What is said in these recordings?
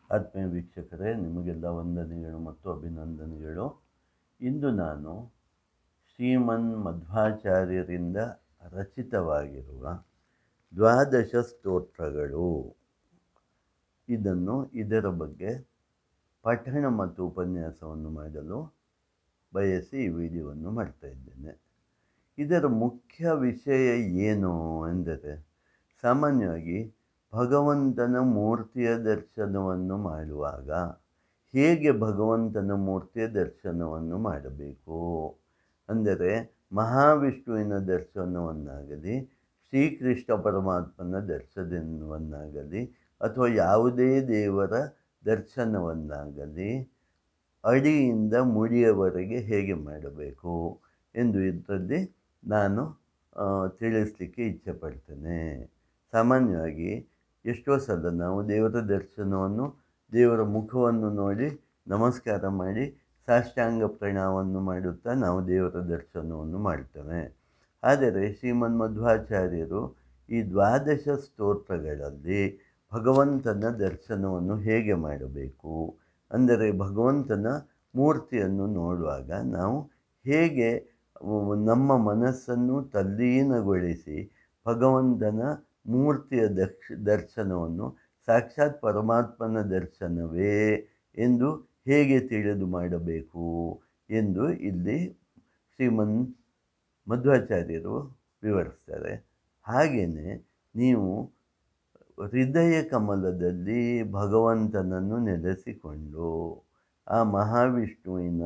ಆತ್ಮೀಯ ವೀಕ್ಷಕರೇ, ನಿಮಗೆಲ್ಲ ವಂದನೆಗಳು ಮತ್ತು ಅಭಿನಂದನೆಗಳು. ಇಂದು ನಾನು ಶ್ರೀಮನ್ ಮಧ್ವಾಚಾರ್ಯರಿಂದ ರಚಿತವಾಗಿರುವ ದ್ವಾದಶ ಸ್ತೋತ್ರಗಳು ಇದರ ಬಗ್ಗೆ ಪಠಣ ಮತ್ತು ಉಪನ್ಯಾಸವನ್ನು ಮಾಡಲು ಬಯಸಿ ಈ ವಿಡಿಯೋವನ್ನು ಮಾಡ್ತಾ ಇದ್ದೇನೆ. ಇದರ ಮುಖ್ಯ ವಿಷಯ ಏನು ಎಂದರೆ, ಸಾಮಾನ್ಯವಾಗಿ ಭಗವಂತನ ಮೂರ್ತಿಯ ದರ್ಶನವನ್ನು ಮಾಡುವಾಗ ಹೇಗೆ ಭಗವಂತನ ಮೂರ್ತಿಯ ದರ್ಶನವನ್ನು ಮಾಡಬೇಕು ಅಂದರೆ, ಮಹಾವಿಷ್ಣುವಿನ ದರ್ಶನವನ್ನಾಗಲಿ, ಶ್ರೀಕೃಷ್ಣ ಪರಮಾತ್ಮನ ದರ್ಶನವನ್ನಾಗಲಿ, ಅಥವಾ ಯಾವುದೇ ದೇವರ ದರ್ಶನವನ್ನಾಗಲಿ ಅಡಿಯಿಂದ ಮುಡಿಯವರೆಗೆ ಹೇಗೆ ಮಾಡಬೇಕು ಎಂದು ಇದರಲ್ಲಿ ನಾನು ತಿಳಿಸಲಿಕ್ಕೆ ಇಚ್ಛೆಪಡ್ತೇನೆ. ಸಾಮಾನ್ಯವಾಗಿ ಎಷ್ಟೋ ಸಲ ನಾವು ದೇವರ ದರ್ಶನವನ್ನು, ದೇವರ ಮುಖವನ್ನು ನೋಡಿ ನಮಸ್ಕಾರ ಮಾಡಿ ಸಾಷ್ಟಾಂಗ ಪ್ರಣಾಮವನ್ನು ಮಾಡುತ್ತಾ ನಾವು ದೇವರ ದರ್ಶನವನ್ನು ಮಾಡ್ತೇವೆ. ಆದರೆ ಶ್ರೀಮನ್ ಮಧ್ವಾಚಾರ್ಯರು ಈ ದ್ವಾದಶ ಸ್ತೋತ್ರಗಳಲ್ಲಿ ಭಗವಂತನ ದರ್ಶನವನ್ನು ಹೇಗೆ ಮಾಡಬೇಕು ಅಂದರೆ, ಭಗವಂತನ ಮೂರ್ತಿಯನ್ನು ನೋಡುವಾಗ ನಾವು ಹೇಗೆ ನಮ್ಮ ಮನಸ್ಸನ್ನು ತಲ್ಲೀನಗೊಳಿಸಿ ಭಗವಂತನ ಮೂರ್ತಿಯ ದರ್ಶನವನ್ನು ಸಾಕ್ಷಾತ್ ಪರಮಾತ್ಮನ ದರ್ಶನವೇ ಎಂದು ಹೇಗೆ ತಿಳಿದು ಮಾಡಬೇಕು ಎಂದು ಇಲ್ಲಿ ಶ್ರೀಮನ್ ಮಧ್ವಾಚಾರ್ಯರು ವಿವರಿಸ್ತಾರೆ. ಹಾಗೆಯೇ ನೀವು ಹೃದಯ ಕಮಲದಲ್ಲಿ ಭಗವಂತನನ್ನು ನೆಲೆಸಿಕೊಂಡು ಆ ಮಹಾವಿಷ್ಣುವಿನ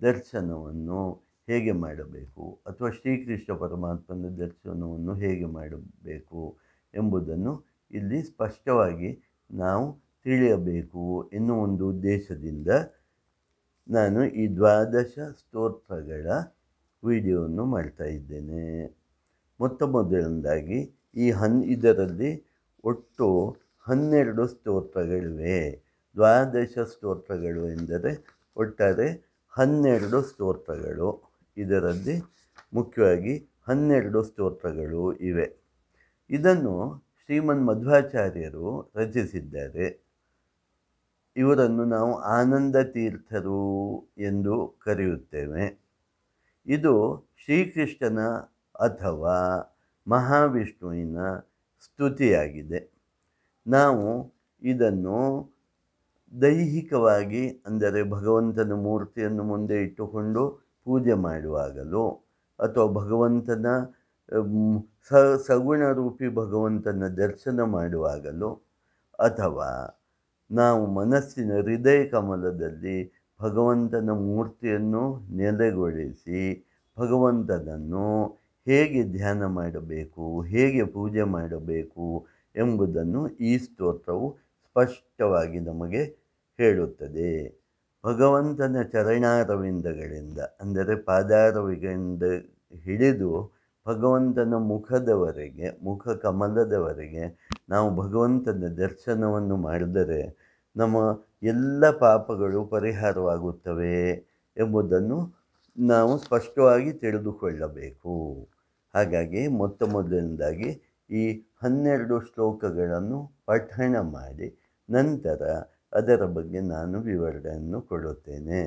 ದರ್ಶನವನ್ನು ಹೇಗೆ ಮಾಡಬೇಕು ಅಥವಾ ಶ್ರೀಕೃಷ್ಣ ಪರಮಾತ್ಮನ ದರ್ಶನವನ್ನು ಹೇಗೆ ಮಾಡಬೇಕು ಎಂಬುದನ್ನು ಇಲ್ಲಿ ಸ್ಪಷ್ಟವಾಗಿ ನಾವು ತಿಳಿಯಬೇಕು ಎನ್ನುವ ಒಂದು ಉದ್ದೇಶದಿಂದ ನಾನು ಈ ದ್ವಾದಶ ಸ್ತೋತ್ರಗಳ ವಿಡಿಯೋವನ್ನು ಮಾಡ್ತಾ ಇದ್ದೇನೆ. ಮೊದಲನೇದಾಗಿ ಇದರಲ್ಲಿ ಒಟ್ಟು 12 ಸ್ತೋತ್ರಗಳಿವೆ. ದ್ವಾದಶ ಸ್ತೋತ್ರಗಳು ಎಂದರೆ ಒಟ್ಟಾರೆ 12 ಸ್ತೋತ್ರಗಳು. ಇದರಲ್ಲಿ ಮುಖ್ಯವಾಗಿ 12 ಸ್ತೋತ್ರಗಳು ಇವೆ. ಇದನ್ನು ಶ್ರೀಮನ್ ಮಧ್ವಾಚಾರ್ಯರು ರಚಿಸಿದ್ದಾರೆ. ಇವರನ್ನು ನಾವು ಆನಂದ ತೀರ್ಥರು ಎಂದು ಕರೆಯುತ್ತೇವೆ. ಇದು ಶ್ರೀಕೃಷ್ಣನ ಅಥವಾ ಮಹಾವಿಷ್ಣುವಿನ ಸ್ತುತಿಯಾಗಿದೆ. ನಾವು ಇದನ್ನು ದೈಹಿಕವಾಗಿ ಅಂದರೆ ಭಗವಂತನ ಮೂರ್ತಿಯನ್ನು ಮುಂದೆ ಇಟ್ಟುಕೊಂಡು ಪೂಜೆ ಮಾಡುವಾಗಲೂ, ಅಥವಾ ಭಗವಂತನ ಸಗುಣರೂಪಿ ಭಗವಂತನ ದರ್ಶನ ಮಾಡುವಾಗಲೂ, ಅಥವಾ ನಾವು ಮನಸ್ಸಿನ ಹೃದಯ ಕಮಲದಲ್ಲಿ ಭಗವಂತನ ಮೂರ್ತಿಯನ್ನು ನೆಲೆಗೊಳಿಸಿ ಭಗವಂತನನ್ನು ಹೇಗೆ ಧ್ಯಾನ ಮಾಡಬೇಕು, ಹೇಗೆ ಪೂಜೆ ಮಾಡಬೇಕು ಎಂಬುದನ್ನು ಈ ಸ್ತೋತ್ರವು ಸ್ಪಷ್ಟವಾಗಿ ನಮಗೆ ಹೇಳುತ್ತದೆ. ಭಗವಂತನ ಚರಣಾರವಿಂದಗಳಿಂದ ಅಂದರೆ ಪಾದಾರವಿಂದ ಹಿಡಿದು ಭಗವಂತನ ಮುಖದವರೆಗೆ, ಮುಖ ಕಮಲದವರೆಗೆ ನಾವು ಭಗವಂತನ ದರ್ಶನವನ್ನು ಮಾಡಿದರೆ ನಮ್ಮ ಎಲ್ಲ ಪಾಪಗಳು ಪರಿಹಾರವಾಗುತ್ತವೆ ಎಂಬುದನ್ನು ನಾವು ಸ್ಪಷ್ಟವಾಗಿ ತಿಳಿದುಕೊಳ್ಳಬೇಕು. ಹಾಗಾಗಿ ಮೊದಲನೇದಾಗಿ ಈ 12 ಶ್ಲೋಕಗಳನ್ನು ಪಠಣ ಮಾಡಿ ನಂತರ ಅದರ ಬಗ್ಗೆ ನಾನು ವಿವರಣೆಯನ್ನು ಕೊಡುತ್ತೇನೆ.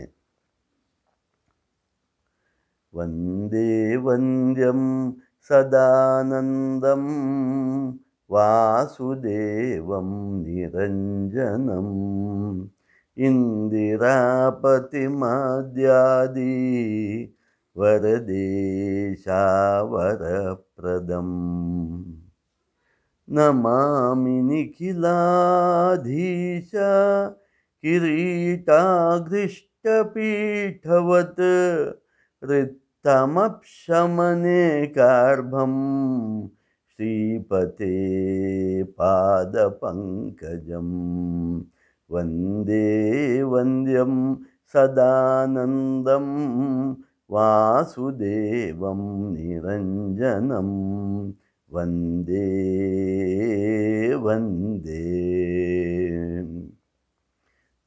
ವಂದೇ ವಂದ್ಯಂ ಸದಾನಂದಂ ವಾಸುದೇವಂ ನಿರಂಜನಂ ಇಂದಿರಾಪತಿಮಾದ್ಯಾದಿ ವರದೇಶಾವರಪ್ರದಂ ನಮಾಮಿ ನಿಖಿಲಾಧೀಶ ಕಿರೀಟಾಗ್ರಿಷ್ಟಪೀಠವತ್ ರಿತ್ತಮಪ್ಶಮನೇಕಾರ್ಭಂ ಶ್ರೀಪತೆ ಪಾದಪಂಕಜಂ ವಂದೇ ವಂದ್ಯಂ ಸದಾನಂದಂ ವಾಸುದೇವಂ ನಿರಂಜನಂ ವಂದೇ ವಂದೇ.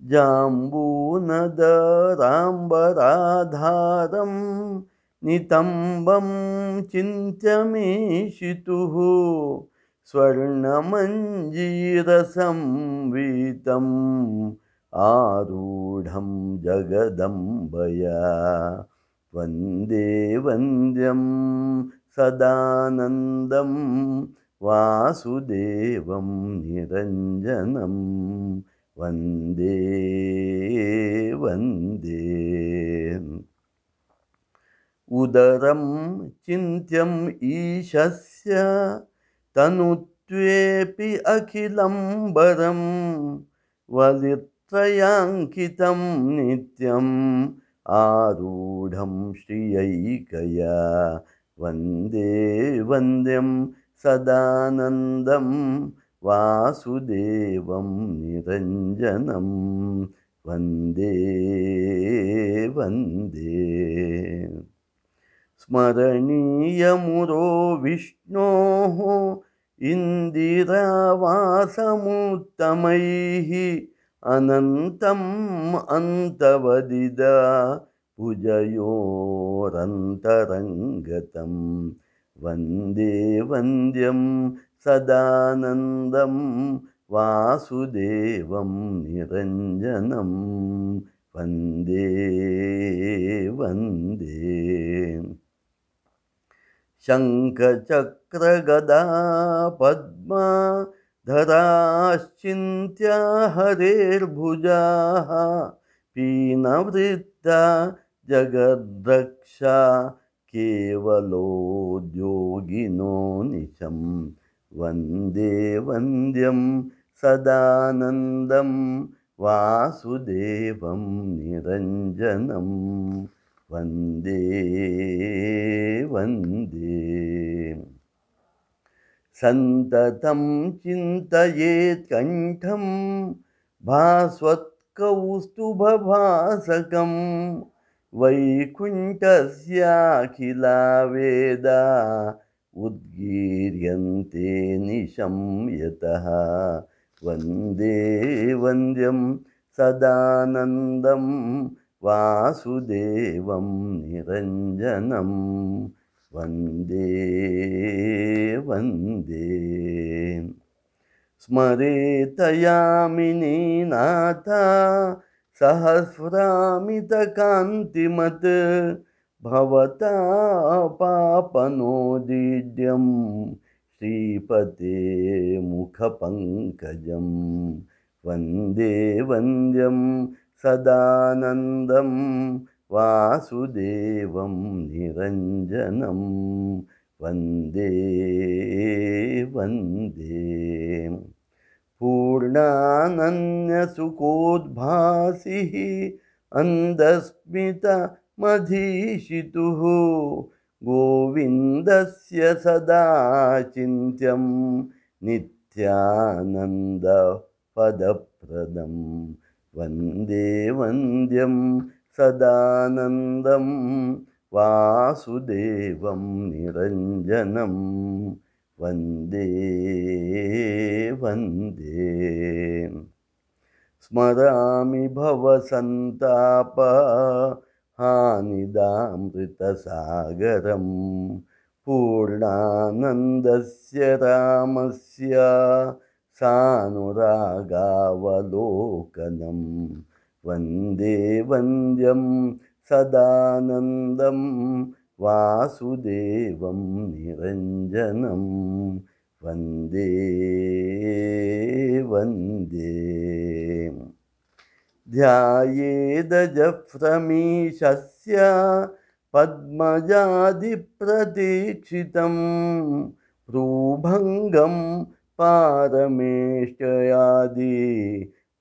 ಜಾಂಬೂನದರಾಂಬರಾಧಾರಂ ನಿತಂಬಂ ಚಿಂತ್ಯಮೀಶಿತುಃ स्वर्णमञ्जीरसंवीतम् आरूढं जगदम्बया वन्दे वन्द्यं सदानन्दं वासुदेवं निरञ्जनं वन्दे वन्दे उदरं चिन्त्यम् ईशस्य तनुत्वेऽपि अखिलम्बरं वलित्रयाङ्कितं नित्यम् आरूढं श्रियैकया वन्दे वन्द्यं सदानन्दं वासुदेवं निरञ्जनं वन्दे वन्दे स्मरणीयमुरो विष्णोः इन्दिरावासमुत्तमैः अनन्तम् अन्तवदिदा भुजयोरन्तरङ्गतं वन्दे वन्द्यं सदानन्दं वासुदेवं निरञ्जनं वन्दे वन्दे शङ्खचक्रगदा पद्मा धराश्चिन्त्या हरेर्भुजाः पीनवृत्ता जगद्रक्षा केवलोद्योगिनो निशं वन्दे वन्द्यं सदानन्दं वासुदेवं निरञ्जनं वन्दे वन्दे सन्ततं चिन्तयेत् कण्ठं भास्वत्कौस्तुभभासकं वैकुण्ठस्याखिला वेदा उद्गीर्यन्ते निशं यतः वन्दे वन्द्यं सदानन्दं वासुदेवं निरञ्जनं वन्दे वन्दे स्मरेतयामिनीनाथ सहस्रामितकान्तिमत् भवता पापनोदीड्यं श्रीपते मुखपङ्कजं वन्दे वन्द्यं सदानन्दं वासुदेवं निरञ्जनं वन्दे वन्दे पूर्णानन्यसुकोद्भासिः अन्धस्मितमधीशितुः गोविन्दस्य सदा चिन्त्यं नित्यानन्दपदप्रदं वन्दे वन्द्यं सदानन्दं वासुदेवं निरञ्जनं वन्दे वन्दे स्मरामि भवसन्तापहानिदामृतसागरं पूर्णानन्दस्य रामस्य सानुरागावलोकनं वन्दे वन्द्यं सदानन्दं वासुदेवं निरञ्जनं वन्दे वन्दे ध्यायेदजफ्रमीशस्य पद्मजादिप्रतीक्षितं भ्रूभङ्गं पारमेष्टयादि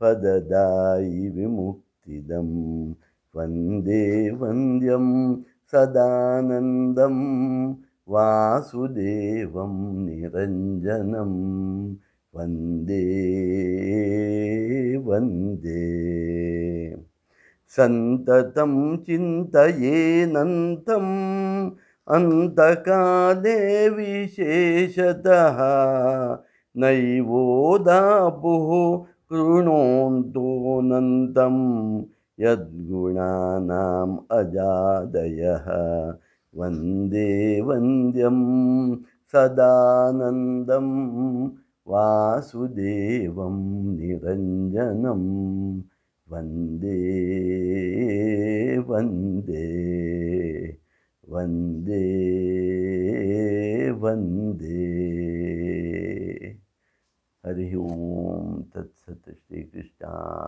पददायि विमुक्तिदं वन्दे वन्द्यं सदानन्दं वासुदेवं निरञ्जनं वन्दे वन्दे सन्ततं चिन्तयेनन्तम् अन्तकाले विशेषतः नैवोदापुः कृणोन्तोऽनन्तं यद्गुणानाम् अजादयः वन्दे वन्द्यं सदानन्दं वासुदेवं निरञ्जनं वन्दे वन्दे वन्दे वन्दे। हरि ओम तत्सत्। श्रीकृष्णार्पणमस्तु।